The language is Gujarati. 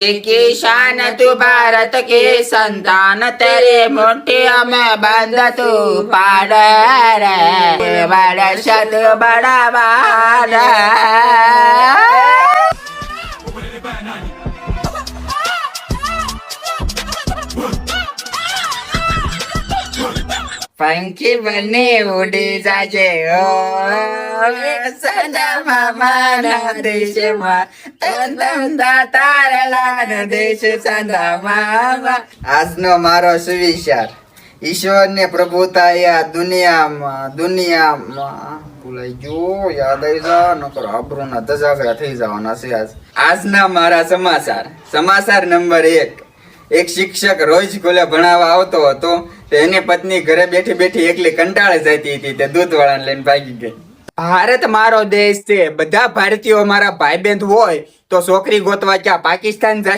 किसान तू भारत के संतान तेरे मुट्ठियों में बंद तू पाड़ रे बड़ा शत बड़ा बाड़ा पंखी बने उड़ी जाजे ओ सदा मामा देश માં તંદમ તારલા દેશ સદા મામા. આજનો મારો સુવિચાર, ઈશ્વરને પ્રભુતા આ દુનિયામાં ભૂલાઈ ગયો, યાદ આવી જા નકર આબરૂના ધજાગરા થઈ જવાના છે. આજના મારા સમાચાર નંબર 1. એક શિક્ષક રોજ સ્કૂલે ભણાવવા આવતો હતો. તેની પત્ની ઘરે બેઠી બેઠી એકલી કંટાળી જતી હતી. તે દૂધવાળાને લઈને ભાગી ગઈ. ભારત મારો દેશ છે, બધા ભારતીયો મારા ભાઈ બહેન હોય તો છોકરી ગોતવા ક્યાં પાકિસ્તાન જશે?